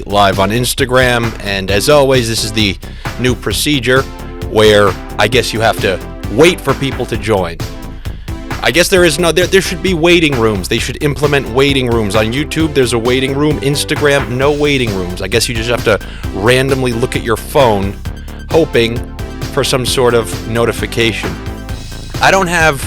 live on Instagram, and as always, this is the new procedure where I guess you have to wait for people to join. I guess there should be waiting rooms. They should implement waiting rooms. On YouTube, there's a waiting room. Instagram, no waiting rooms. I guess you just have to randomly look at your phone, hoping for some sort of notification. I don't have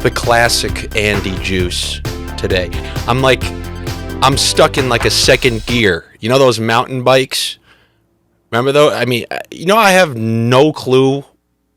the classic Andy juice today. I'm stuck in like a second gear. You know those mountain bikes? Remember though? I have no clue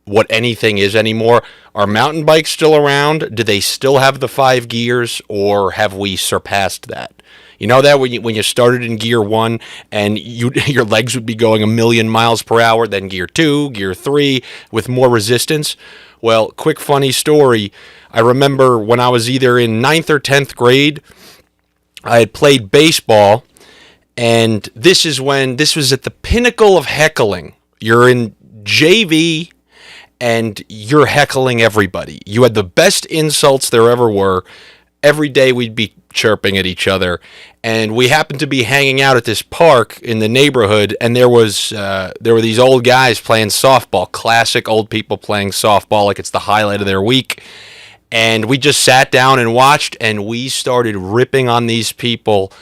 what anything is anymore. Are mountain bikes still around? Do they still have the 5 gears, or have we surpassed that? You know that when you started in gear 1 and your legs would be going 1,000,000 miles per hour, then gear 2, gear 3 with more resistance? Well, quick funny story. I remember when I was either in 9th or 10th grade, I had played baseball, and this was at the pinnacle of heckling. You're in JV, and you're heckling everybody. You had the best insults there ever were. Every day we'd be chirping at each other, and we happened to be hanging out at this park in the neighborhood, and there were these old guys playing softball, classic old people playing softball like it's the highlight of their week. And we just sat down and watched, and we started ripping on these people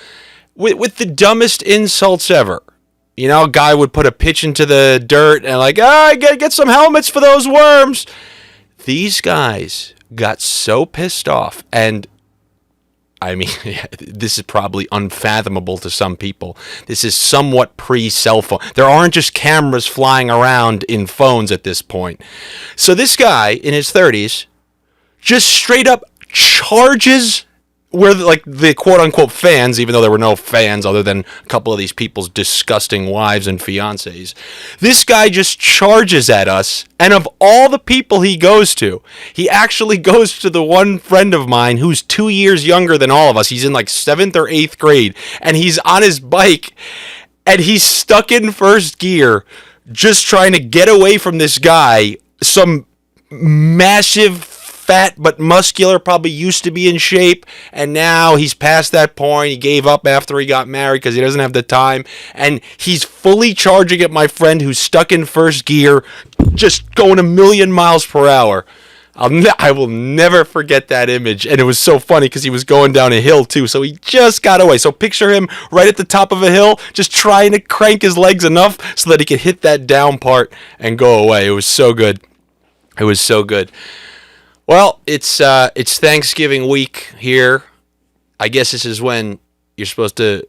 with the dumbest insults ever. You know, a guy would put a pitch into the dirt and get some helmets for those worms. These guys got so pissed off, and this is probably unfathomable to some people. This is somewhat pre-cell phone. There aren't just cameras flying around in phones at this point. So this guy in his 30s just straight up charges where the quote-unquote fans, even though there were no fans other than a couple of these people's disgusting wives and fiancés. This guy just charges at us, and of all the people he goes to, he actually goes to the one friend of mine who's 2 years younger than all of us. He's in 7th or 8th grade, and he's on his bike, and he's stuck in first gear just trying to get away from this guy, some massive, fat but muscular, probably used to be in shape, and now he's past that point. He gave up after he got married because he doesn't have the time, and he's fully charging at my friend who's stuck in first gear, just going 1,000,000 miles per hour. I will never forget that image, and it was so funny because he was going down a hill too, so he just got away. So picture him right at the top of a hill, just trying to crank his legs enough so that he could hit that down part and go away. It was so good. It was so good. Well, it's Thanksgiving week here. I guess this is when you're supposed to,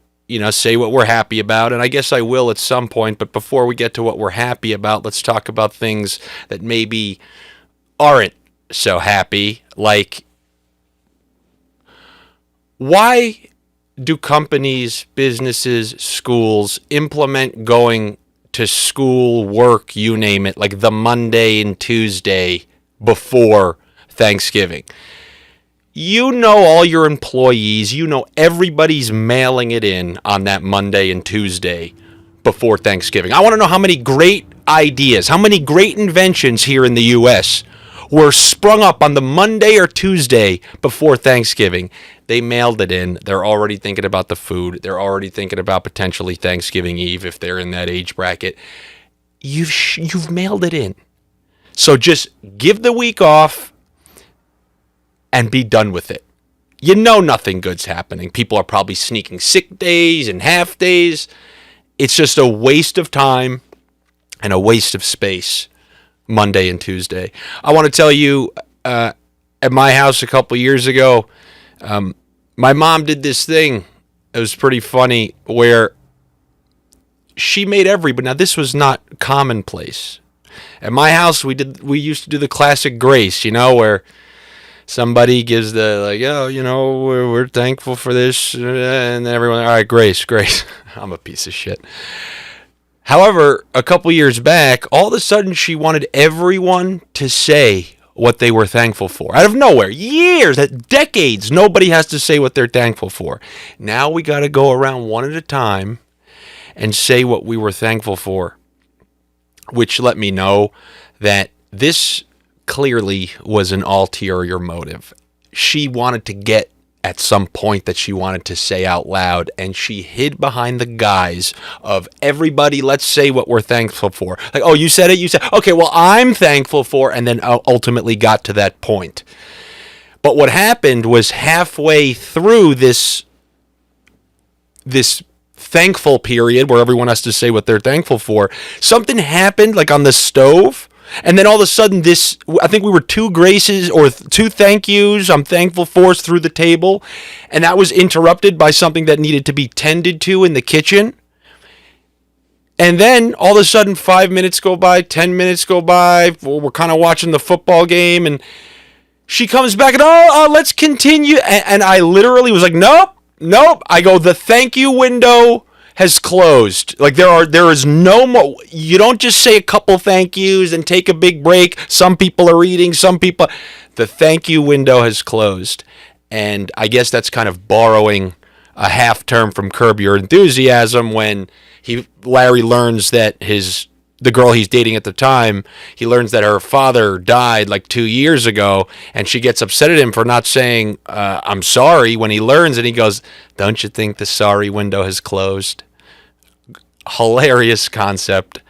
say what we're happy about, and I guess I will at some point. But before we get to what we're happy about, let's talk about things that maybe aren't so happy. Like, why do companies, businesses, schools implement going to school, work, you name it, like the Monday and Tuesday before Thanksgiving? All your employees, everybody's mailing it in on that Monday and Tuesday before Thanksgiving. I want to know how many great ideas, how many great inventions here in the U.S. were sprung up on the Monday or Tuesday before Thanksgiving. They mailed it in. They're already thinking about the food. They're already thinking about potentially Thanksgiving Eve if they're in that age bracket. You've mailed it in. So just give the week off and be done with it. Nothing good's happening. People are probably sneaking sick days and half days. It's just a waste of time and a waste of space, Monday and Tuesday. I want to tell you, at my house a couple years ago, my mom did this thing. It was pretty funny, where she made everybody. Now, this was not commonplace. At my house, we used to do the classic grace, where somebody gives we're thankful for this, and everyone, all right, grace. I'm a piece of shit. However, a couple years back, all of a sudden she wanted everyone to say what they were thankful for. Out of nowhere, years, decades, nobody has to say what they're thankful for. Now we got to go around one at a time and say what we were thankful for, which let me know that this clearly was an ulterior motive. She wanted to get at some point that she wanted to say out loud, and she hid behind the guise of everybody, let's say what we're thankful for. Like, oh, you said it, you said, okay, well, I'm thankful for, and then ultimately got to that point. But what happened was halfway through this thankful period where everyone has to say what they're thankful for, something happened like on the stove. And then all of a sudden I think we were 2 graces or 2 thank yous, I'm thankful for, through the table. And that was interrupted by something that needed to be tended to in the kitchen. And then all of a sudden 5 minutes go by, 10 minutes go by. We're kind of watching the football game, and she comes back and, let's continue. And I literally was like, nope. I go, the thank you window has closed. Like there is no more. You don't just say a couple thank yous and take a big break. Some people are eating, the thank you window has closed. And I guess that's kind of borrowing a half term from Curb Your Enthusiasm when Larry learns that the girl he's dating at the time, he learns that her father died like 2 years ago, and she gets upset at him for not saying, I'm sorry, when he learns, and he goes, don't you think the sorry window has closed? Hilarious concept.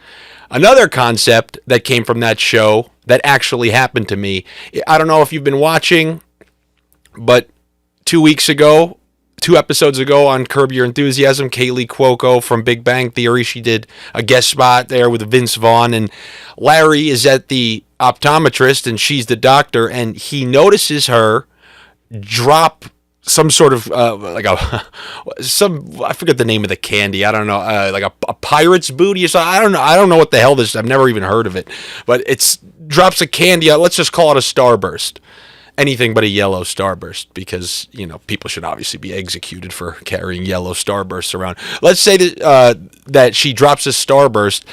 Another concept that came from that show that actually happened to me, I don't know if you've been watching, but 2 episodes ago on Curb Your Enthusiasm, Kaylee Cuoco from Big Bang Theory, she did a guest spot there with Vince Vaughn, and Larry is at the optometrist and she's the doctor, and he notices her drop some sort of I forget the name of the candy. I don't know, like a pirate's booty or something. I don't know what the hell this is. I've never even heard of it, but it's drops a candy. Let's just call it a Starburst. Anything but a yellow Starburst, because, people should obviously be executed for carrying yellow Starbursts around. Let's say that she drops a Starburst,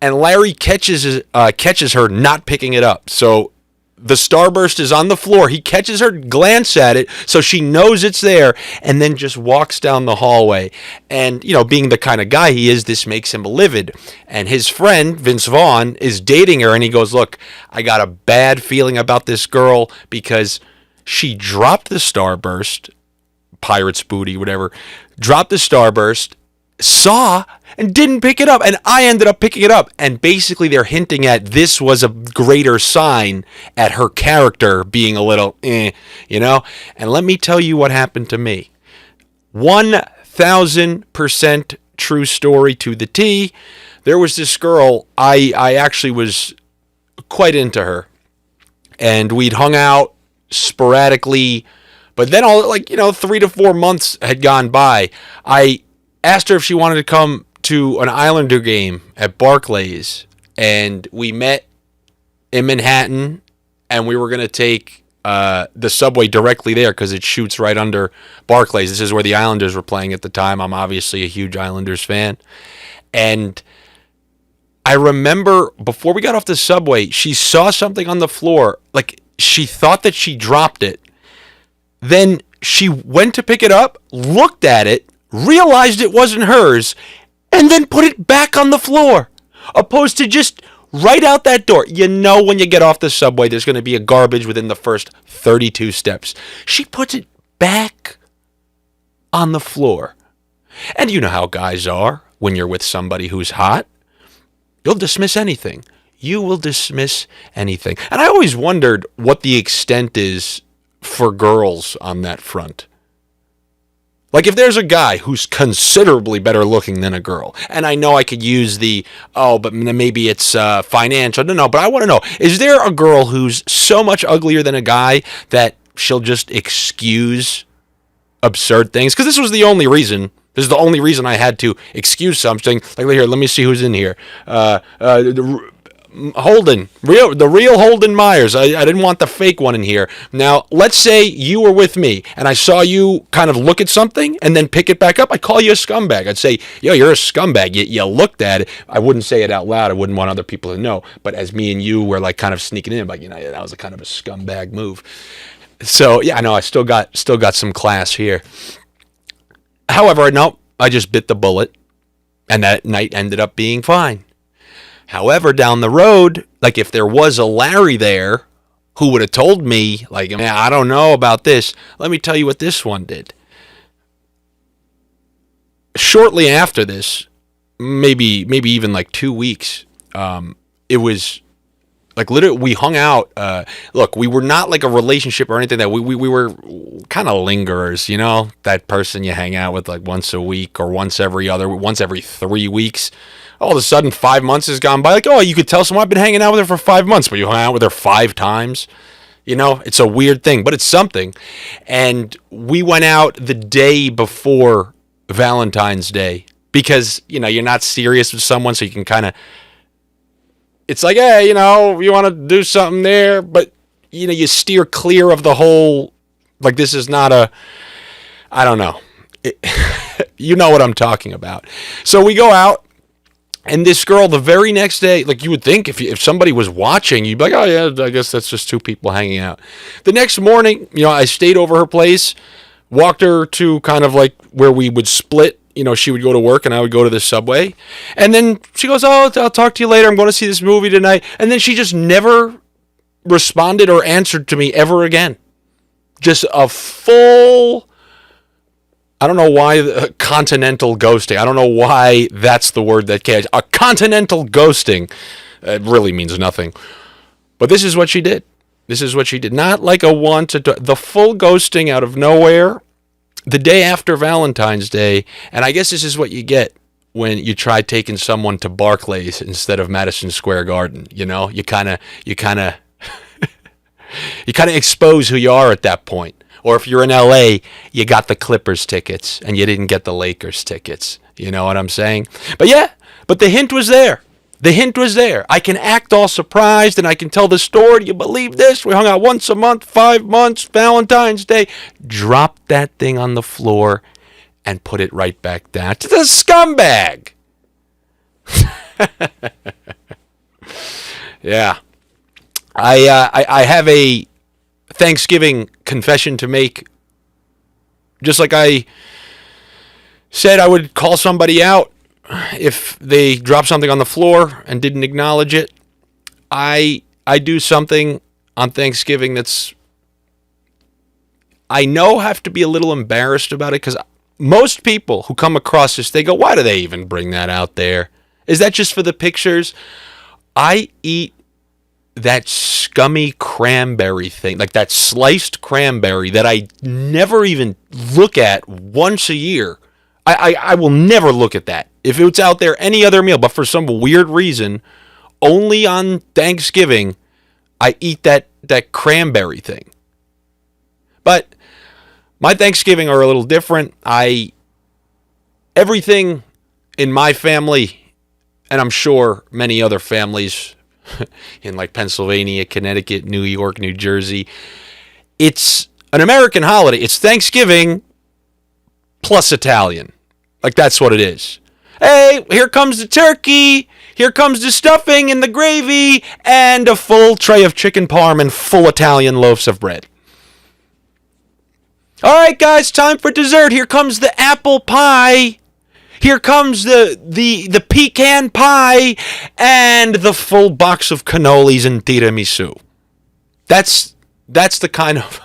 and Larry catches her not picking it up. So the Starburst is on the floor. He catches her, glance at it, so she knows it's there, and then just walks down the hallway. And, being the kind of guy he is, this makes him livid. And his friend, Vince Vaughn, is dating her, and he goes, look, I got a bad feeling about this girl because she dropped the Starburst, pirate's booty, whatever, dropped the Starburst, saw and didn't pick it up, and I ended up picking it up. And basically they're hinting at this was a greater sign at her character being a little and let me tell you what happened to me. 1000% true story to the T. There was this girl, I actually was quite into her, and we'd hung out sporadically, but then 3 to 4 months had gone by. I asked her if she wanted to come to an Islander game at Barclays, and we met in Manhattan, and we were going to take the subway directly there because it shoots right under Barclays. This is where the Islanders were playing at the time. I'm obviously a huge Islanders fan. And I remember before we got off the subway, she saw something on the floor. Like, she thought that she dropped it. Then she went to pick it up, looked at it, realized it wasn't hers, and then put it back on the floor, opposed to just right out that door. When you get off the subway, there's going to be a garbage within the first 32 steps. She puts it back on the floor. And you know how guys are when you're with somebody who's hot. You'll dismiss anything. You will dismiss anything. And I always wondered what the extent is for girls on that front. Like, if there's a guy who's considerably better looking than a girl, and I know I could use but maybe it's financial. No, but I want to know, is there a girl who's so much uglier than a guy that she'll just excuse absurd things? Because this was the only reason. This is the only reason I had to excuse something. Like, here, let me see who's in here. Holden, the real Holden Myers. I didn't want the fake one in here. Now, let's say you were with me and I saw you kind of look at something and then pick it back up. I'd call you a scumbag. I'd say, yo, you're a scumbag. You looked at it. I wouldn't say it out loud. I wouldn't want other people to know. But as me and you were like kind of sneaking in, like, that was a kind of a scumbag move. So, yeah, I know I still got some class here. However, no, I just bit the bullet, and that night ended up being fine. However, down the road, like if there was a Larry there, who would have told me, like, man, I don't know about this. Let me tell you what this one did. Shortly after this, maybe even like 2 weeks, it was like literally we hung out. Look, we were not like a relationship or anything. That we were kind of lingerers, you know, that person you hang out with like once a week or once every 3 weeks. All of a sudden 5 months has gone by. Like, oh, you could tell someone I've been hanging out with her for 5 months, but you hung out with her 5 times. You know, it's a weird thing, but it's something. And we went out the day before Valentine's Day because, you know, you're not serious with someone, so you can kind of, it's like, hey, you know, you want to do something there, but, you know, you steer clear of the whole, like, this is not a, I don't know. You know what I'm talking about. So we go out, and this girl the very next day, like you would think if somebody was watching, you'd be like, oh yeah, I guess that's just two people hanging out. The next morning, you know, I stayed over her place, walked her to kind of like where we would split. You know, she would go to work and I would go to the subway. And then she goes, oh, I'll talk to you later. I'm going to see this movie tonight. And then she just never responded or answered to me ever again. Just a full, I don't know why, continental ghosting. I don't know why that's the word that came. A continental ghosting. It really means nothing. But this is what she did. This is what she did. Not like a one to the full ghosting out of nowhere. The day after Valentine's Day, and I guess this is what you get when you try taking someone to Barclays instead of Madison Square Garden. You know, you kind of expose who you are at that point. Or if you're in LA, you got the Clippers tickets and you didn't get the Lakers tickets. You know what I'm saying? But yeah, but the hint was there. The hint was there. I can act all surprised and I can tell the story. Do you believe this? We hung out once a month, 5 months, Valentine's Day. Drop that thing on the floor and put it right back down. To the scumbag. Yeah. I have a Thanksgiving confession to make. Just like I said I would call somebody out if they dropped something on the floor and didn't acknowledge it. I do something on Thanksgiving that's, I know, have to be a little embarrassed about it, because most people who come across this, they go, why do they even bring that out there? Is that just for the pictures? I eat that scummy cranberry thing, like that sliced cranberry that I never even look at once a year. I will never look at that. If it's out there any other meal, but for some weird reason, only on Thanksgiving, I eat that cranberry thing. But my Thanksgiving are a little different. Everything in my family, and I'm sure many other families in like Pennsylvania, Connecticut, New York, New Jersey, it's an American holiday. It's Thanksgiving plus Italian. Like, that's what it is. Hey, here comes the turkey. Here comes the stuffing and the gravy and a full tray of chicken parm and full Italian loaves of bread. All right, guys, time for dessert. Here comes the apple pie. Here comes the pecan pie and the full box of cannolis and tiramisu. That's the kind of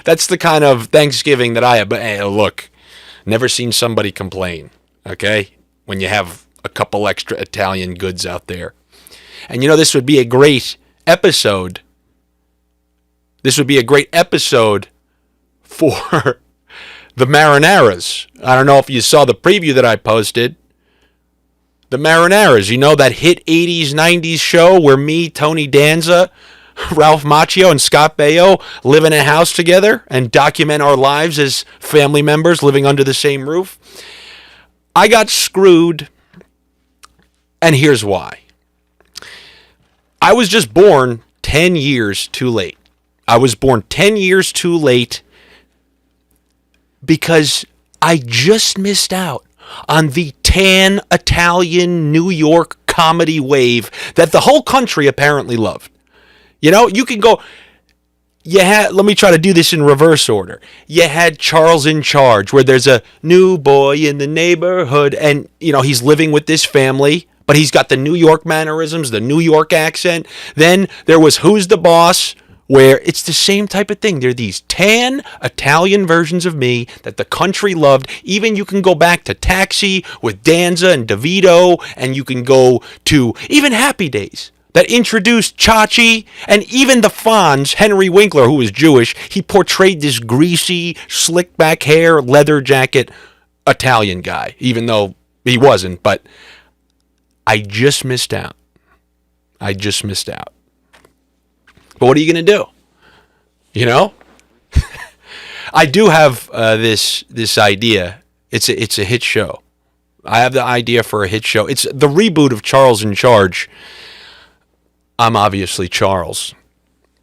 that's the kind of Thanksgiving that I have. But hey, look, never seen somebody complain, okay? When you have a couple extra Italian goods out there. And you know, this would be a great episode. This would be a great episode for the Marinaras. I don't know if you saw the preview that I posted. The Marinaras, you know, that hit 80s, 90s show where me, Tony Danza, Ralph Macchio, and Scott Baio live in a house together and document our lives as family members living under the same roof. I got screwed, and here's why. I was just born 10 years too late. I was born 10 years too late because I just missed out on the tan Italian New York comedy wave that the whole country apparently loved. You know, you can go, let me try to do this in reverse order. You had Charles in Charge, where there's a new boy in the neighborhood, and, you know, he's living with this family, but he's got the New York mannerisms, the New York accent. Then there was Who's the Boss, where it's the same type of thing. They're these tan Italian versions of me that the country loved. Even you can go back to Taxi with Danza and DeVito, and you can go to even Happy Days that introduced Chachi, and even the Fonz, Henry Winkler, who was Jewish, he portrayed this greasy, slick back hair, leather jacket Italian guy, even though he wasn't. But I just missed out. But what are you going to do? You know? I do have this idea. It's a hit show. I have the idea for a hit show. It's the reboot of Charles in Charge. I'm obviously Charles.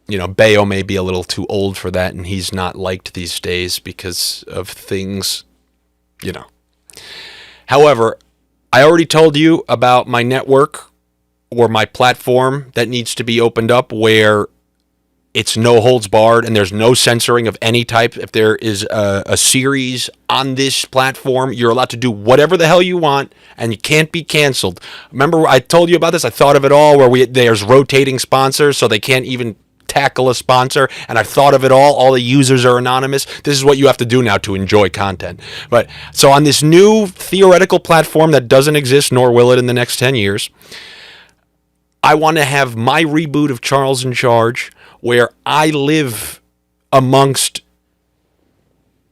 You know, Bayo may be a little too old for that, and he's not liked these days because of things, you know. However, I already told you about my network or my platform that needs to be opened up where it's no holds barred and there's no censoring of any type. If there is a series on this platform, you're allowed to do whatever the hell you want and you can't be canceled. Remember I told you about this? I thought of it all where there's rotating sponsors so they can't even tackle a sponsor, and I've thought of it all the users are anonymous. This is what you have to do now to enjoy content. But so on this new theoretical platform that doesn't exist, nor will it in the next 10 years, I want to have my reboot of Charles in Charge where I live amongst,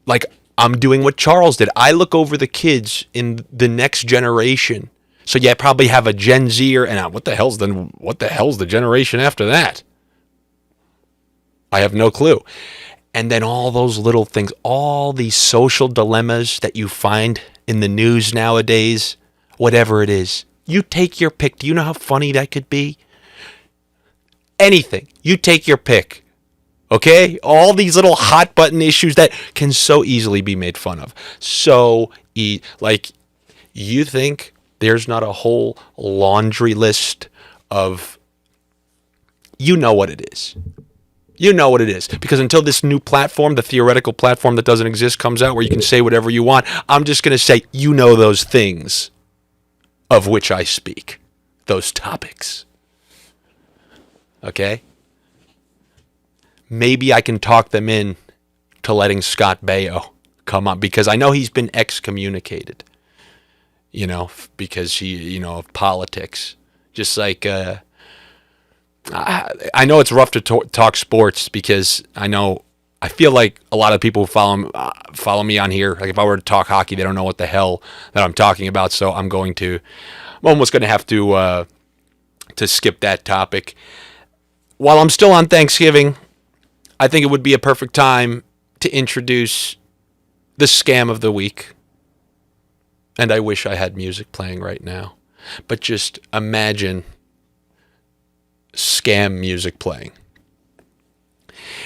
like, I'm doing what Charles did. I look over the kids in the next generation. So yeah, I probably have a Gen Zer, and what the hell's the generation after that? I have no clue. And then all those little things, all these social dilemmas that you find in the news nowadays, whatever it is, you take your pick. Do you know how funny that could be? Anything. You take your pick. Okay? All these little hot button issues that can so easily be made fun of. Like, you think there's not a whole laundry list of, you know what it is. You know what it is. Because until this new platform, the theoretical platform that doesn't exist, comes out where you can say whatever you want, I'm just going to say, you know those things of which I speak. Those topics. Okay? Maybe I can talk them in to letting Scott Baio come on, because I know he's been excommunicated, you know, because of politics. Just like, I know it's rough to talk sports because I feel like a lot of people who follow me on here, like if I were to talk hockey, they don't know what the hell that I'm talking about, so I'm almost going to have to skip that topic. While I'm still on Thanksgiving, I think it would be a perfect time to introduce the scam of the week. And I wish I had music playing right now. But just imagine scam music playing.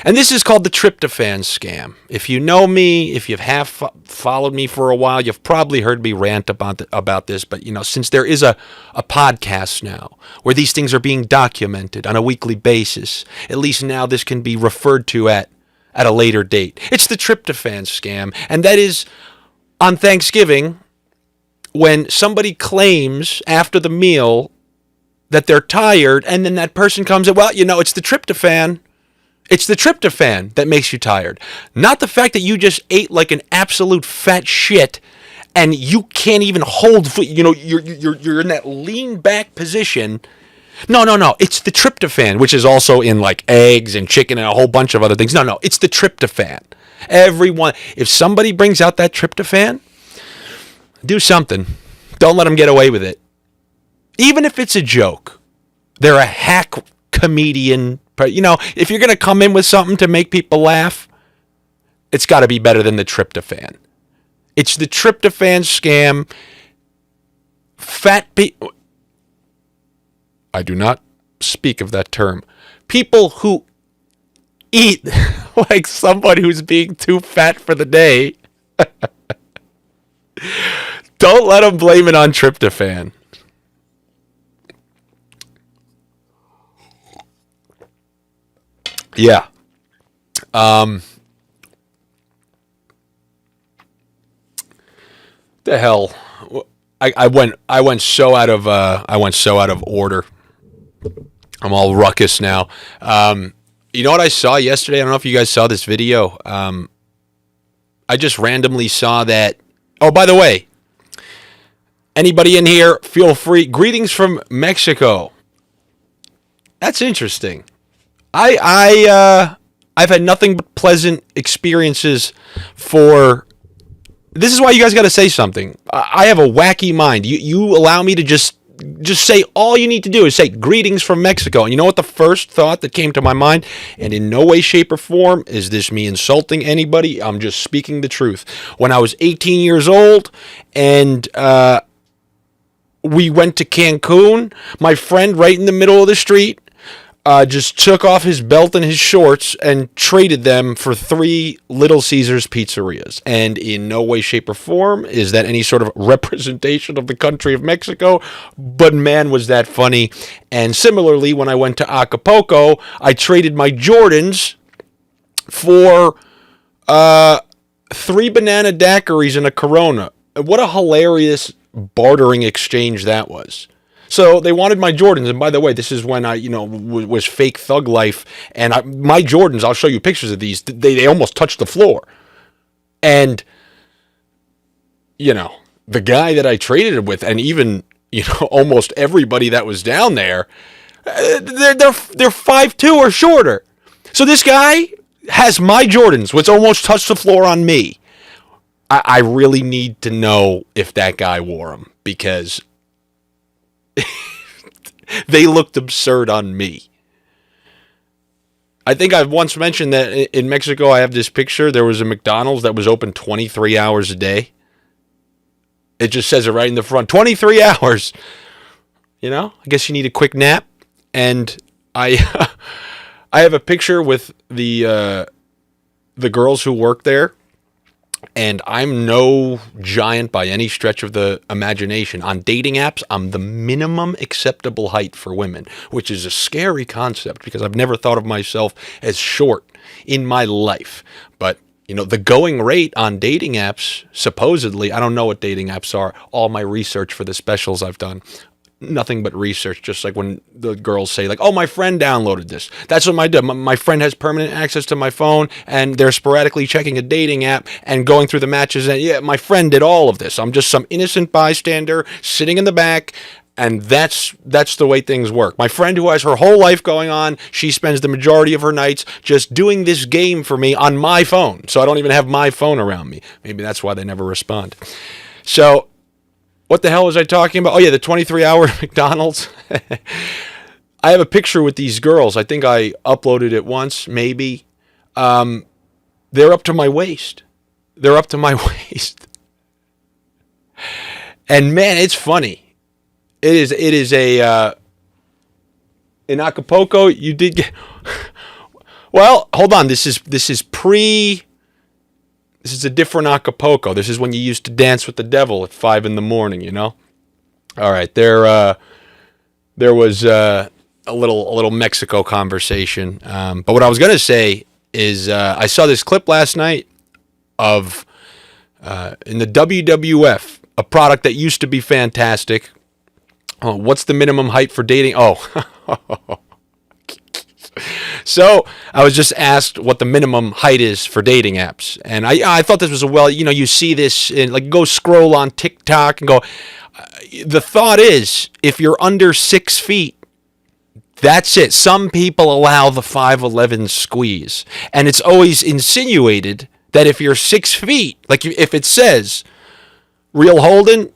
And this is called the tryptophan scam. If you know me, if you have followed me for a while, you've probably heard me rant about this. But, since there is a podcast now where these things are being documented on a weekly basis, at least now this can be referred to at a later date. It's the tryptophan scam. And that is on Thanksgiving when somebody claims after the meal that they're tired, and then that person comes in, it's the tryptophan. It's the tryptophan that makes you tired. Not the fact that you just ate like an absolute fat shit and you can't even hold food. You're in that lean back position. No. It's the tryptophan, which is also in like eggs and chicken and a whole bunch of other things. No. It's the tryptophan. If somebody brings out that tryptophan, do something. Don't let them get away with it. Even if it's a joke. They're a hack comedian. But, if you're going to come in with something to make people laugh, it's got to be better than the tryptophan. It's the tryptophan scam. Fat people. I do not speak of that term. People who eat like somebody who's being too fat for the day. Don't let them blame it on tryptophan. Yeah. The hell. I went so out of order. I'm all ruckus now. You know what I saw yesterday? I don't know if you guys saw this video. I just randomly saw that. Oh, by the way, anybody in here, feel free. Greetings from Mexico. That's interesting. I've had nothing but pleasant experiences for. This is why you guys got to say something. I have a wacky mind. You allow me to just say all you need to do is say greetings from Mexico. And you know what the first thought that came to my mind? And in no way, shape, or form is this me insulting anybody. I'm just speaking the truth. When I was 18 years old and we went to Cancun, my friend right in the middle of the street just took off his belt and his shorts and traded them for 3 Little Caesars pizzerias. And in no way, shape, or form is that any sort of representation of the country of Mexico. But man, was that funny. And similarly, when I went to Acapulco, I traded my Jordans for 3 banana daiquiris and a Corona. What a hilarious bartering exchange that was. So they wanted my Jordans, and by the way, this is when I, was fake thug life, and my Jordans, I'll show you pictures of these, they almost touched the floor. And, the guy that I traded it with, and even, almost everybody that was down there, they're 5'2" or shorter. So this guy has my Jordans, which almost touched the floor on me. I really need to know if that guy wore them, because they looked absurd on me. I think I've once mentioned that in Mexico I have this picture. There was a McDonald's that was open 23 hours a day. It just says it right in the front. 23 hours. I guess you need a quick nap. And I I have a picture with the girls who work there. And I'm no giant by any stretch of the imagination. On dating apps, I'm the minimum acceptable height for women, which is a scary concept because I've never thought of myself as short in my life. But, the going rate on dating apps, supposedly, I don't know what dating apps are. All my research for the specials I've done, nothing but research, just like when the girls say, like, oh, my friend downloaded this. That's what my friend has permanent access to my phone, and they're sporadically checking a dating app and going through the matches, and yeah, my friend did all of this. I'm just some innocent bystander sitting in the back, and that's the way things work. My friend who has her whole life going on, she spends the majority of her nights just doing this game for me on my phone, so I don't even have my phone around me. Maybe that's why they never respond. So what the hell was I talking about? Oh, yeah, the 23-hour McDonald's. I have a picture with these girls. I think I uploaded it once, maybe. They're up to my waist. And, man, it's funny. It is a... in Acapulco, you did get... Well, hold on. This is pre... This is a different Acapulco. This is when you used to dance with the devil at 5 a.m, All right, there was a little Mexico conversation. But what I was gonna say is I saw this clip last night of in the WWF, a product that used to be fantastic. Oh, what's the minimum height for dating? Oh. So I was just asked what the minimum height is for dating apps. And I thought this was you see this in, like, go scroll on TikTok and go, the thought is, if you're under 6 feet, that's it. Some people allow the 5'11" squeeze. And it's always insinuated that if you're 6 feet, like if it says real Holden,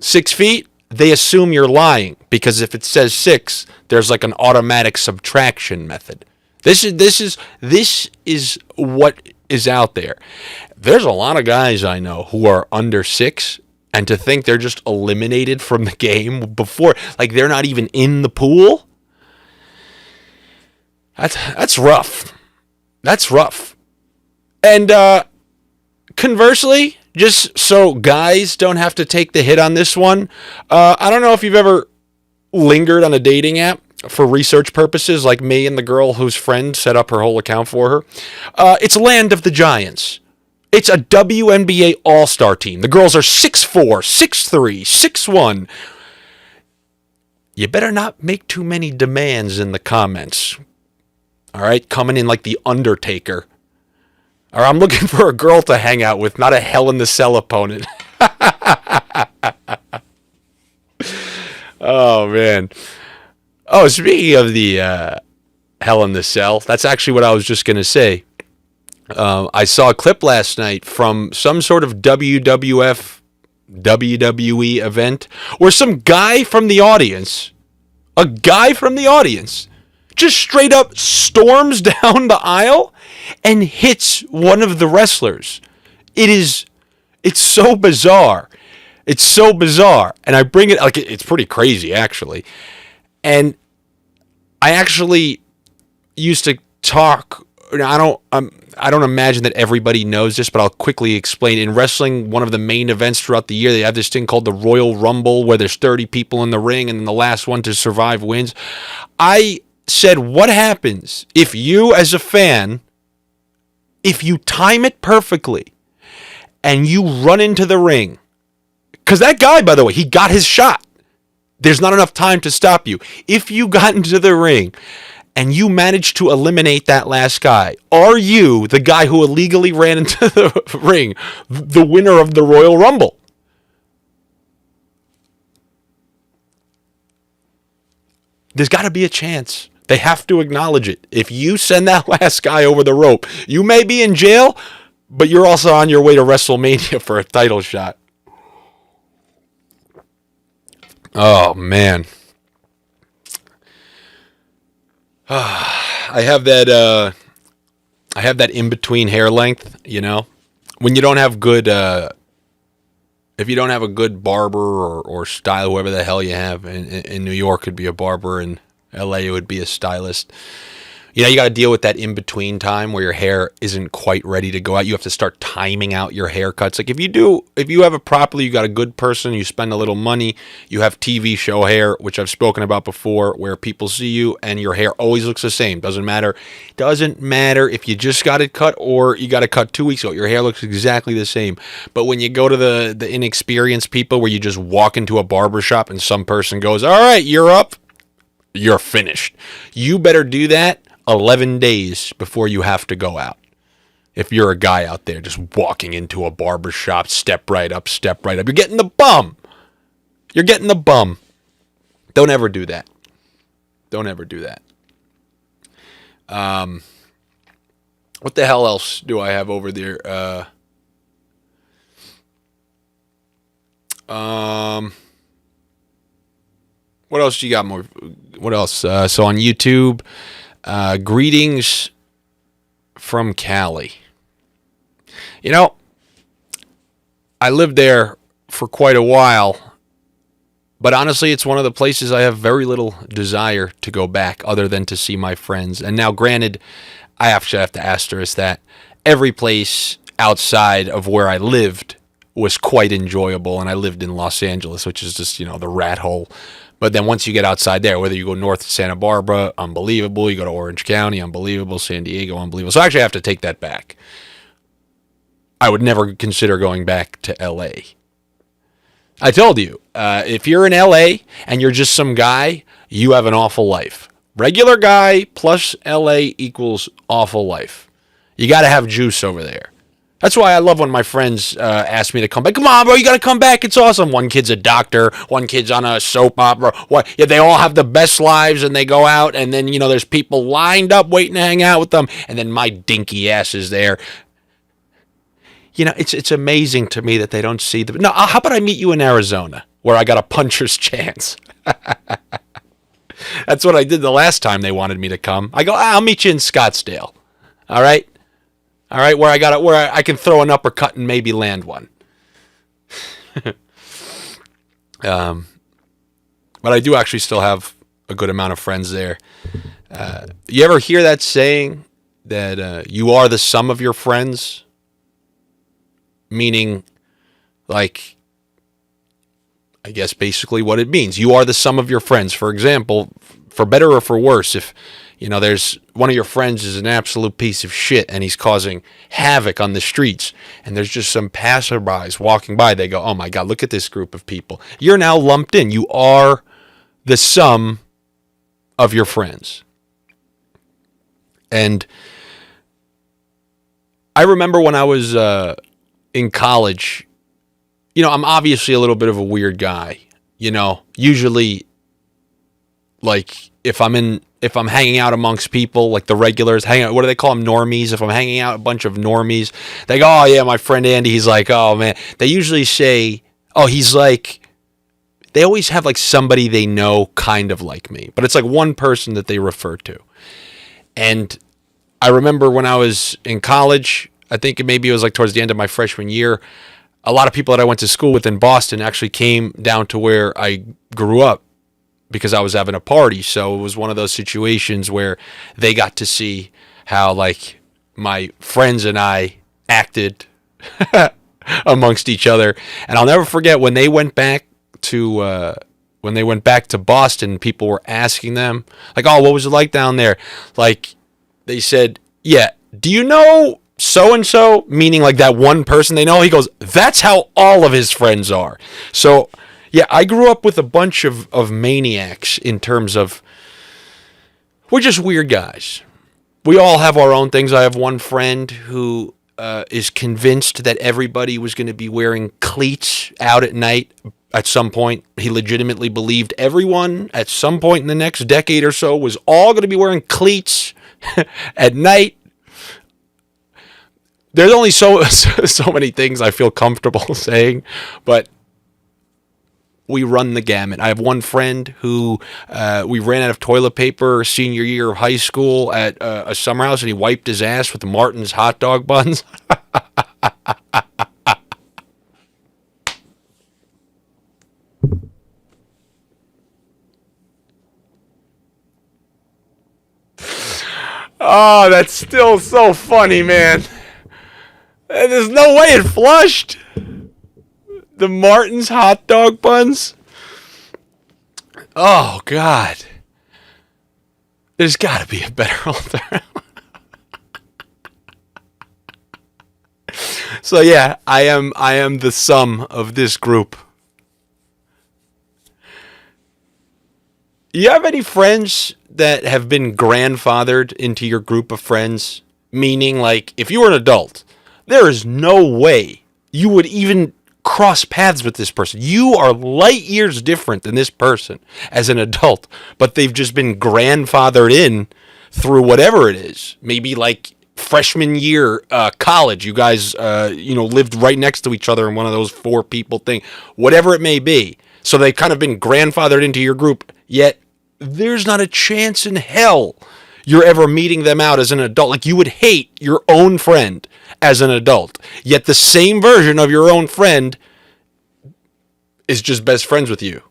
6 feet, they assume you're lying, because if it says 6, there's like an automatic subtraction method. This is what is out there. There's a lot of guys I know who are under 6, and to think they're just eliminated from the game before, like they're not even in the pool. That's rough. That's rough. And conversely, just so guys don't have to take the hit on this one, I don't know if you've ever lingered on a dating app for research purposes, like me and the girl whose friend set up her whole account for her. It's Land of the Giants. It's a WNBA All-Star team. The girls are 6'4", 6'3", 6'1". You better not make too many demands in the comments. All right, coming in like the Undertaker. Or I'm looking for a girl to hang out with, not a Hell in the Cell opponent. Oh, man. Oh, speaking of the Hell in the Cell, that's actually what I was just going to say. I saw a clip last night from some sort of WWF, WWE event where some guy from the audience, just straight up storms down the aisle and hits one of the wrestlers. It's so bizarre. It's so bizarre. And I bring it, like, it's pretty crazy, actually. And I actually used to talk, I don't imagine that everybody knows this, but I'll quickly explain. In wrestling, one of the main events throughout the year, they have this thing called the Royal Rumble, where there's 30 people in the ring, and then the last one to survive wins. I said, what happens if you, as a fan, if you time it perfectly, and you run into the ring? Because that guy, by the way, he got his shot. There's not enough time to stop you. If you got into the ring and you managed to eliminate that last guy, are you, the guy who illegally ran into the ring, the winner of the Royal Rumble? There's got to be a chance. They have to acknowledge it. If you send that last guy over the rope, you may be in jail, but you're also on your way to WrestleMania for a title shot. Oh, man. I have that in-between hair length, you know? When you don't have good, if you don't have a good barber or style, whoever the hell you have, in New York it'd be a barber, in LA it would be a stylist. You know, you got to deal with that in-between time where your hair isn't quite ready to go out. You have to start timing out your haircuts. Like if you have it properly, you got a good person, you spend a little money, you have TV show hair, which I've spoken about before, where people see you and your hair always looks the same. Doesn't matter if you just got it cut or you got it cut 2 weeks ago. Your hair looks exactly the same. But when you go to the inexperienced people where you just walk into a barber shop and some person goes, all right, you're up, you're finished. You better do that 11 days before you have to go out. If you're a guy out there just walking into a barber shop, step right up. You're getting the bum. Don't ever do that. What the hell else do I have over there? What else do you got more? What else? So on YouTube, greetings from Cali. You know, I lived there for quite a while, but honestly, it's one of the places I have very little desire to go back other than to see my friends. And now, granted, I actually have to asterisk that every place outside of where I lived was quite enjoyable, and I lived in Los Angeles, which is just, the rat hole. But then once you get outside there, whether you go north to Santa Barbara, unbelievable. You go to Orange County, unbelievable. San Diego, unbelievable. So actually I have to take that back. I would never consider going back to L.A. I told you, if you're in L.A. and you're just some guy, you have an awful life. Regular guy plus L.A. equals awful life. You got to have juice over there. That's why I love when my friends ask me to come back. Come on, bro, you got to come back. It's awesome. One kid's a doctor. One kid's on a soap opera. Yeah, they all have the best lives, and they go out, and then, there's people lined up waiting to hang out with them, and then my dinky ass is there. It's amazing to me that they don't see them. No, how about I meet you in Arizona, where I got a puncher's chance? That's what I did the last time they wanted me to come. I go, I'll meet you in Scottsdale. All right? All right, where I can throw an uppercut and maybe land one. But I do actually still have a good amount of friends there. You ever hear that saying that you are the sum of your friends? Meaning, like, I guess basically what it means. You are the sum of your friends. For example, for better or for worse, if there's one of your friends is an absolute piece of shit and he's causing havoc on the streets, and there's just some passerbys walking by, they go, oh my God, look at this group of people. You're now lumped in. You are the sum of your friends. And I remember when I was in college, I'm obviously a little bit of a weird guy. Usually, like if I'm hanging out amongst people, like the regulars, what do they call them, normies? If I'm hanging out a bunch of normies, they go, "Oh yeah, my friend Andy." He's like, "Oh man." They usually say, "Oh, he's like." They always have like somebody they know kind of like me, but it's like one person that they refer to. And I remember when I was in college, I think maybe it was like towards the end of my freshman year, a lot of people that I went to school with in Boston actually came down to where I grew up because I was having a party. So it was one of those situations where they got to see how like my friends and I acted amongst each other. And I'll never forget when they went back to Boston, people were asking them like, "Oh, what was it like down there?" Like they said, "Yeah, do you know so and so?" Meaning like that one person they know. He goes, "That's how all of his friends are." So yeah, I grew up with a bunch of maniacs in terms of we're just weird guys. We all have our own things. I have one friend who is convinced that everybody was going to be wearing cleats out at night. At some point, he legitimately believed everyone at some point in the next decade or so was all going to be wearing cleats at night. There's only so many things I feel comfortable saying, but we run the gamut. I have one friend who we ran out of toilet paper senior year of high school at a summer house, and he wiped his ass with Martin's hot dog buns. Oh, that's still so funny, man. There's no way it flushed. The Martin's hot dog buns. Oh, God. There's got to be a better alternative. So yeah, I am the sum of this group. You have any friends that have been grandfathered into your group of friends? Meaning, like, if you were an adult, there is no way you would even cross paths with this person. You are light years different than this person as an adult, but they've just been grandfathered in through whatever it is. Maybe like freshman year college, you guys lived right next to each other in one of those 4 people thing, whatever it may be. So they've kind of been grandfathered into your group, yet there's not a chance in hell you're ever meeting them out as an adult. Like, you would hate your own friend as an adult, yet the same version of your own friend is just best friends with you.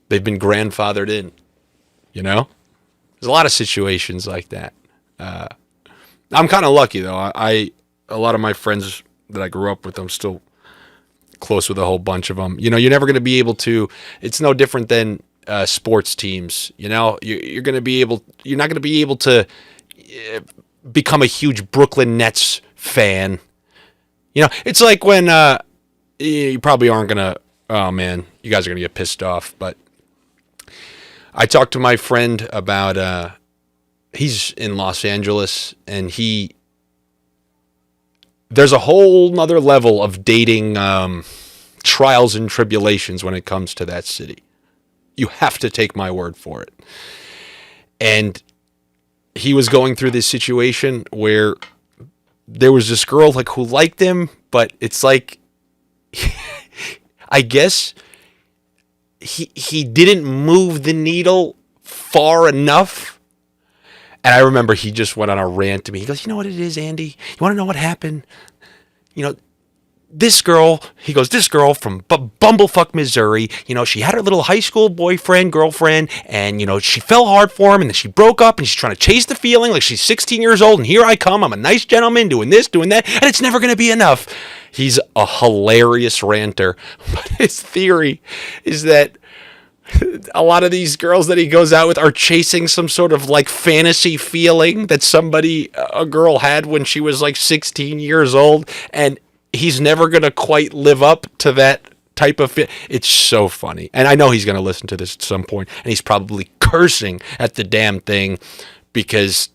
They've been grandfathered in, There's a lot of situations like that. I'm kind of lucky, though. A lot of my friends that I grew up with, I'm still close with a whole bunch of them. You're never going to be able to. It's no different than sports teams. You're not going to be able to become a huge Brooklyn Nets fan. It's like when you probably aren't going to. Oh man, you guys are going to get pissed off. But I talked to my friend about. He's in Los Angeles, and there's a whole nother level of dating trials and tribulations when it comes to that city. You have to take my word for it. And he was going through this situation where there was this girl who liked him, but it's like, I guess he didn't move the needle far enough. And I remember he just went on a rant to me. He goes, "You know what it is, Andy? You want to know what happened? This girl," he goes, "this girl from Bumblefuck, Missouri, she had her little high school girlfriend, and, she fell hard for him, and then she broke up, and she's trying to chase the feeling like she's 16 years old, and here I come, I'm a nice gentleman doing this, doing that, and it's never going to be enough." He's a hilarious ranter, but his theory is that a lot of these girls that he goes out with are chasing some sort of fantasy feeling that a girl had when she was 16 years old, and he's never going to quite live up to that type of fit. It's so funny. And I know he's going to listen to this at some point, and he's probably cursing at the damn thing. because,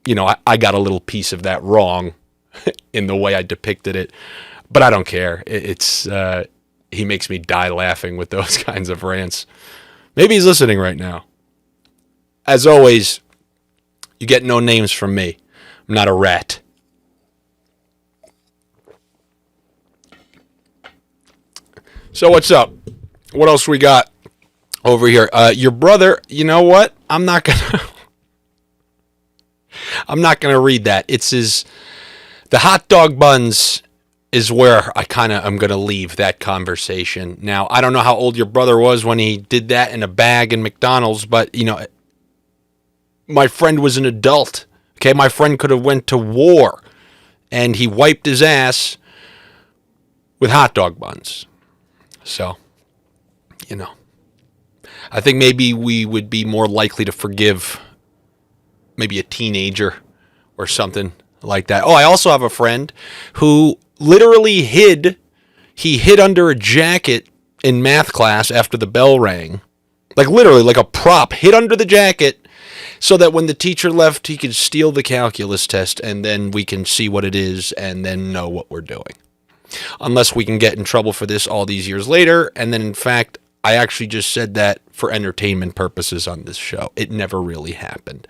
I got a little piece of that wrong in the way I depicted it. But I don't care. He makes me die laughing with those kinds of rants. Maybe he's listening right now. As always, you get no names from me. I'm not a rat. So what's up? What else we got over here? Your brother, you know what? I'm not gonna read that. It's the hot dog buns is where I'm gonna leave that conversation. Now, I don't know how old your brother was when he did that in a bag in McDonald's, but my friend was an adult. Okay, my friend could have went to war, and he wiped his ass with hot dog buns. So, I think maybe we would be more likely to forgive maybe a teenager or something like that. Oh, I also have a friend who literally hid under a jacket in math class after the bell rang. Like literally, like a prop, hid under the jacket so that when the teacher left, he could steal the calculus test and then we can see what it is and then know what we're doing. Unless we can get in trouble for this all these years later. And then, in fact, I actually just said that for entertainment purposes on this show. It never really happened.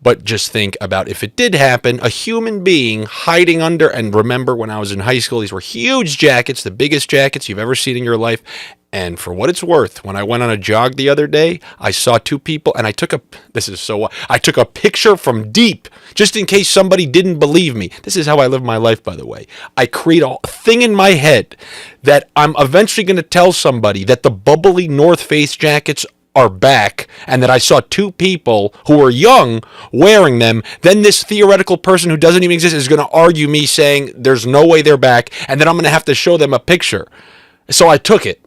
But just think about if it did happen, a human being hiding under, and remember when I was in high school, these were huge jackets, the biggest jackets you've ever seen in your life. And for what it's worth, when I went on a jog the other day, I saw two people, and I took a picture from deep, just in case somebody didn't believe me. This is how I live my life, by the way. I create a thing in my head that I'm eventually going to tell somebody that the bubbly North Face jackets are back, and that I saw two people who were young wearing them. Then this theoretical person who doesn't even exist is going to argue me saying there's no way they're back, and then I'm going to have to show them a picture. So I took it.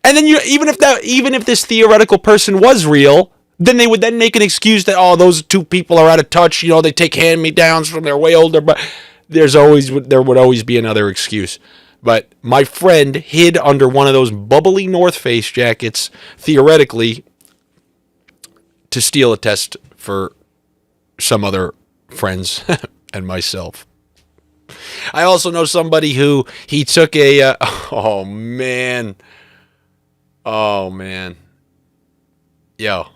And then even if this theoretical person was real, then they would then make an excuse that those two people are out of touch. They take hand-me-downs from they're way older. But there would always be another excuse. But my friend hid under one of those bubbly North Face jackets, theoretically, to steal a test for some other friends and myself. I also know somebody who he took a... oh, man. Yo,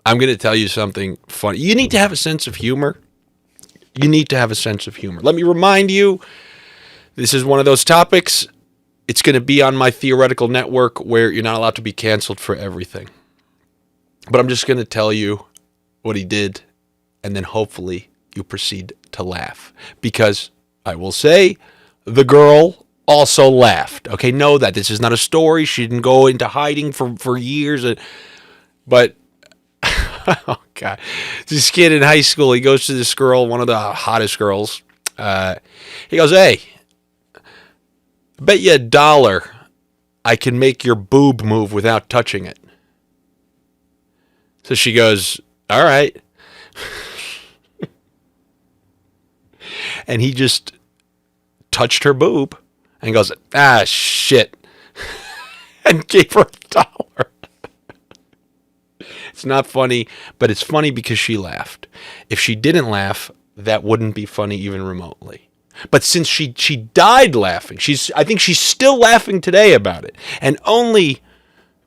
I'm going to tell you something funny. You need to have a sense of humor. Let me remind you, this is one of those topics. It's going to be on my theoretical network where you're not allowed to be canceled for everything. But I'm just going to tell you what he did, and then hopefully you proceed to laugh. Because I will say, the girl also laughed. Okay, know that. This is not a story. She didn't go into hiding for years. But, oh, God. This kid in high school, he goes to this girl, one of the hottest girls. He goes, hey, bet you $1 I can make your boob move without touching it. So she goes, all right. And he just touched her boob and goes, shit. And gave her $1. It's not funny, but it's funny because she laughed. If she didn't laugh, that wouldn't be funny even remotely. But since she died laughing, I think she's still laughing today about it. And only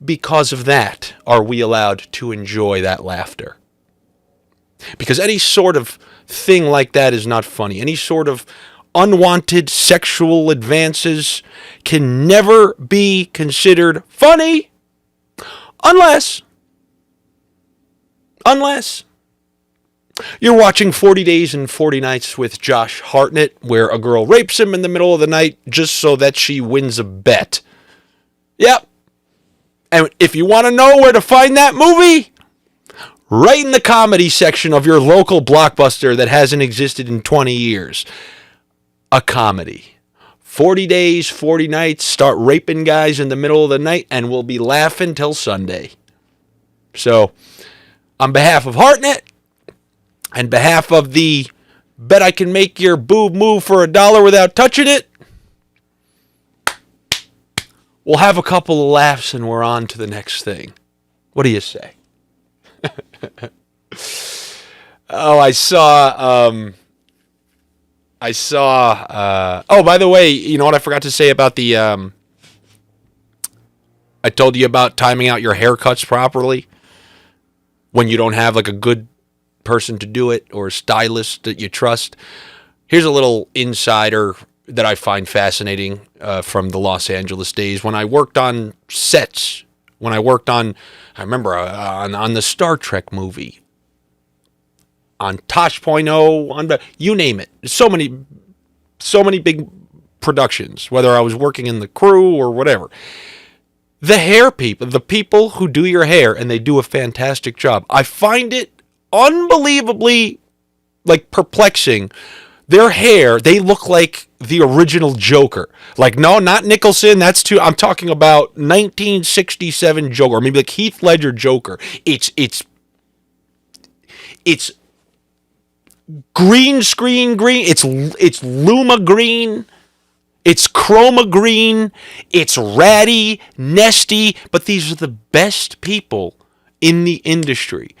because of that are we allowed to enjoy that laughter. Because any sort of thing like that is not funny. Any sort of unwanted sexual advances can never be considered funny unless you're watching 40 Days and 40 Nights with Josh Hartnett, where a girl rapes him in the middle of the night just so that she wins a bet. Yep. And if you want to know where to find that movie, right in the comedy section of your local Blockbuster that hasn't existed in 20 years. A comedy. 40 days, 40 nights, start raping guys in the middle of the night, and we'll be laughing till Sunday. So, on behalf of Hartnett, and behalf of the bet I can make your boob move for $1 without touching it, we'll have a couple of laughs and we're on to the next thing. What do you say? Oh, oh, by the way, you know what I forgot to say about I told you about timing out your haircuts properly when you don't have like a good person to do it or a stylist that you trust. Here's a little insider that I find fascinating from the Los Angeles days. When I worked on sets, I remember on the Star Trek movie, on Tosh Point oh, you name it. So many big productions, whether I was working in the crew or whatever. The hair people, the people who do your hair, and they do a fantastic job. I find it unbelievably like perplexing. Their hair, they look like the original Joker. Like, no, not Nicholson. That's too. I'm talking about 1967 Joker, or maybe like Heath Ledger Joker. It's green screen green. It's Luma green. It's chroma green. It's ratty, nesty. But these are the best people in the industry.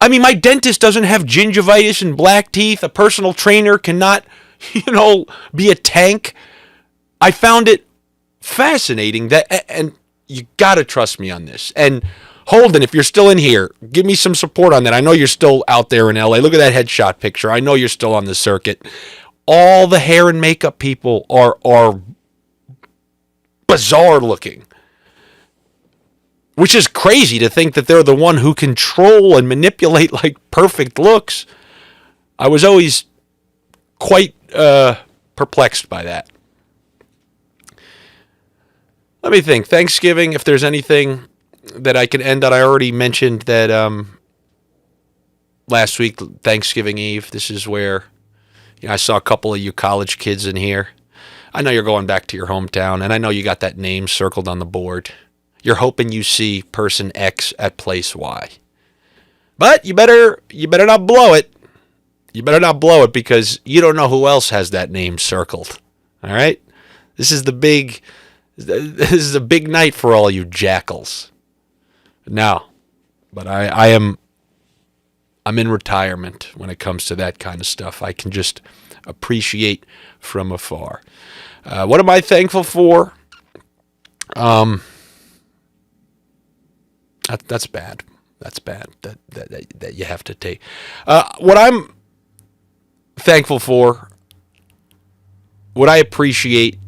I mean, my dentist doesn't have gingivitis and black teeth. A personal trainer cannot, be a tank. I found it fascinating and you got to trust me on this. And Holden, if you're still in here, give me some support on that. I know you're still out there in LA. Look at that headshot picture. I know you're still on the circuit. All the hair and makeup people are bizarre looking. Which is crazy to think that they're the one who control and manipulate like perfect looks. I was always quite perplexed by that. Let me think. Thanksgiving, if there's anything that I can end on, I already mentioned that last week, Thanksgiving Eve, this is where I saw a couple of you college kids in here. I know you're going back to your hometown, and I know you got that name circled on the board. You're hoping you see person X at place Y. But you better not blow it. You better not blow it because you don't know who else has that name circled. All right? This is a big night for all you jackals. No. But I'm in retirement when it comes to that kind of stuff. I can just appreciate from afar. What am I thankful for? That's bad. That's bad that you have to take. What I'm thankful for, what I appreciate,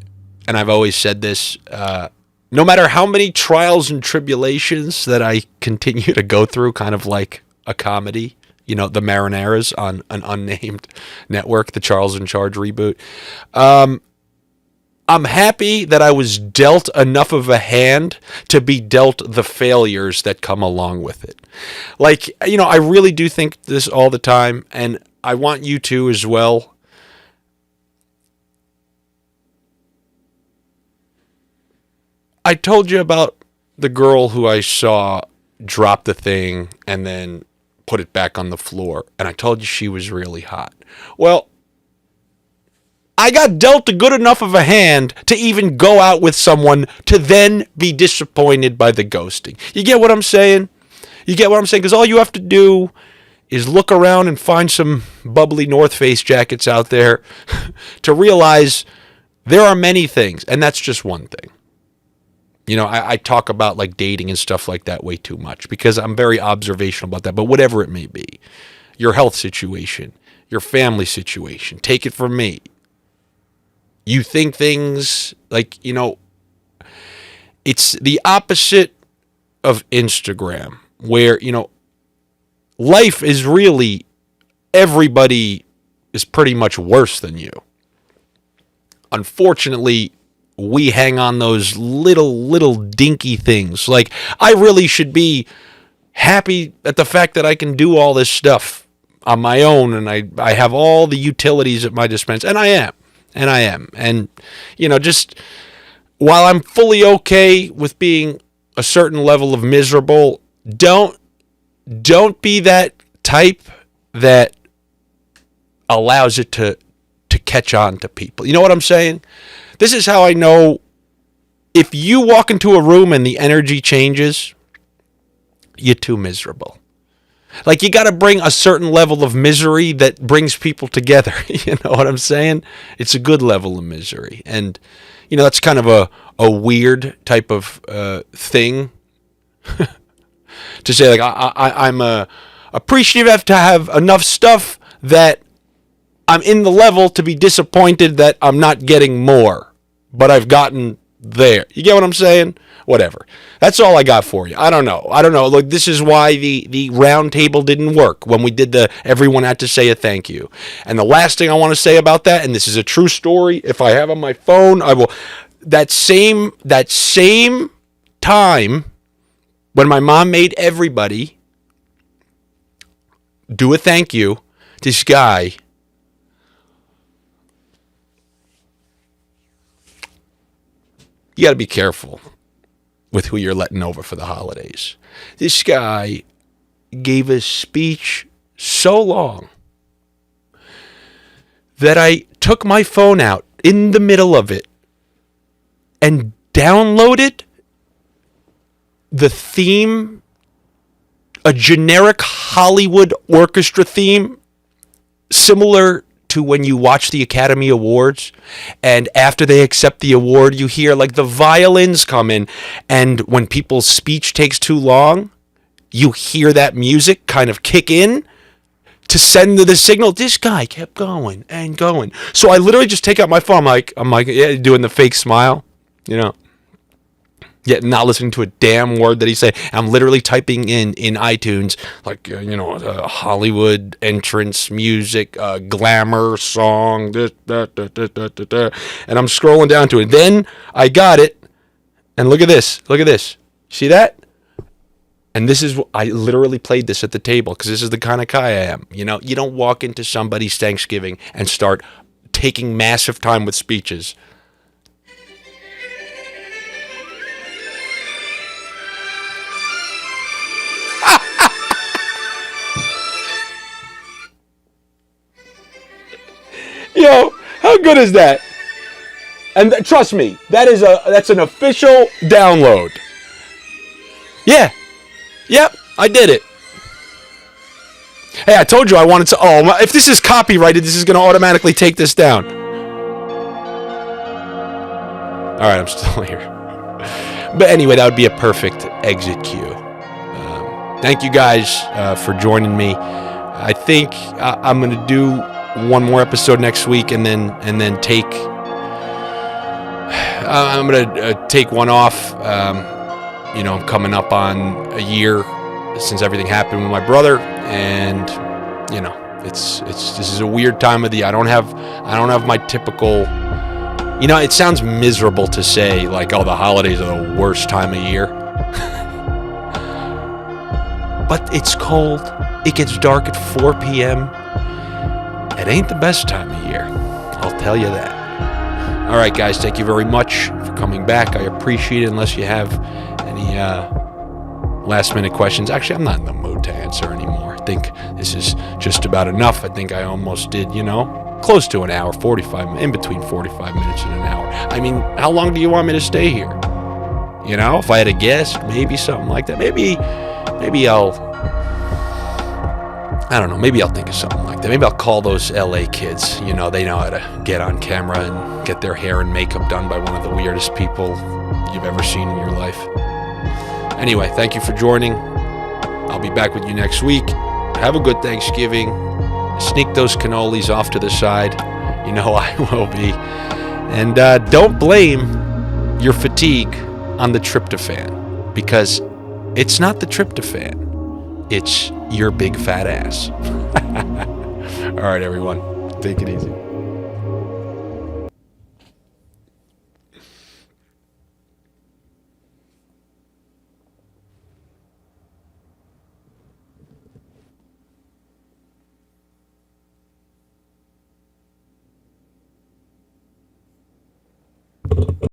and I've always said this, no matter how many trials and tribulations that I continue to go through, kind of like a comedy, the Marineras on an unnamed network, the Charles in Charge reboot. I'm happy that I was dealt enough of a hand to be dealt the failures that come along with it. Like, I really do think this all the time, and I want you to as well. I told you about the girl who I saw drop the thing and then put it back on the floor, and I told you she was really hot. Well, I got dealt a good enough of a hand to even go out with someone to then be disappointed by the ghosting. You get what I'm saying? Because all you have to do is look around and find some bubbly North Face jackets out there to realize there are many things, and that's just one thing. I talk about like dating and stuff like that way too much because I'm very observational about that, but whatever it may be, your health situation, your family situation, take it from me. You think things like, it's the opposite of Instagram where, life is really, everybody is pretty much worse than you. Unfortunately, we hang on those little dinky things. Like, I really should be happy at the fact that I can do all this stuff on my own and I have all the utilities at my disposal, and I am. And, just while I'm fully okay with being a certain level of miserable, don't be that type that allows it to catch on to people. You know what I'm saying? This is how I know if you walk into a room and the energy changes, you're too miserable. Like, you got to bring a certain level of misery that brings people together. You know what I'm saying? It's a good level of misery. And, that's kind of a weird type of thing to say. Like, I'm appreciative to have enough stuff that I'm in the level to be disappointed that I'm not getting more. But I've gotten there. You get what I'm saying? Whatever. That's all I got for you. I don't know. Look, this is why the round table didn't work when we did everyone had to say a thank you. And the last thing I want to say about that, and this is a true story, if I have on my phone, I will. That same time when my mom made everybody do a thank you, this guy, you got to be careful with who you're letting over for the holidays. This guy gave a speech so long that I took my phone out in the middle of it and downloaded the theme, a generic Hollywood orchestra theme, similar to when you watch the Academy Awards, and after they accept the award, you hear like the violins come in, and when people's speech takes too long, you hear that music kind of kick in to send the signal. This guy kept going and going. So I literally just take out my phone. I'm like, yeah, doing the fake smile, yet not listening to a damn word that he said. I'm literally typing in iTunes, like, Hollywood entrance music, glamour song, and I'm scrolling down to it. Then I got it, and look at this. See that? And this is, I literally played this at the table, because this is the kind of guy I am. You don't walk into somebody's Thanksgiving and start taking massive time with speeches. Yo, how good is that? And trust me, that's an official download. Yeah. Yep, I did it. Hey, I told you I wanted to. Oh, if this is copyrighted, this is going to automatically take this down. All right, I'm still here. But anyway, that would be a perfect exit cue. Thank you guys for joining me. I think I'm going to do one more episode next week, and then take. I'm going to take one off. I'm coming up on a year since everything happened with my brother, and this is a weird time of the year. I don't have my typical. It sounds miserable to say like, oh, the holidays are the worst time of year. But it's cold. It gets dark at 4 p.m. It ain't the best time of year. I'll tell you that. All right, guys, thank you very much for coming back. I appreciate it. Unless you have any last-minute questions. Actually, I'm not in the mood to answer anymore. I think this is just about enough. I think I almost did, close to an hour, 45, in between 45 minutes and an hour. I mean, how long do you want me to stay here? If I had a guest, maybe something like that. Maybe I don't know. Maybe I'll think of something like that. Maybe I'll call those LA kids. They know how to get on camera and get their hair and makeup done by one of the weirdest people you've ever seen in your life. Anyway, thank you for joining. I'll be back with you next week. Have a good Thanksgiving. Sneak those cannolis off to the side. I will be. And don't blame your fatigue on the tryptophan, because it's not the tryptophan. It's your big fat ass. All right, everyone. Take it easy.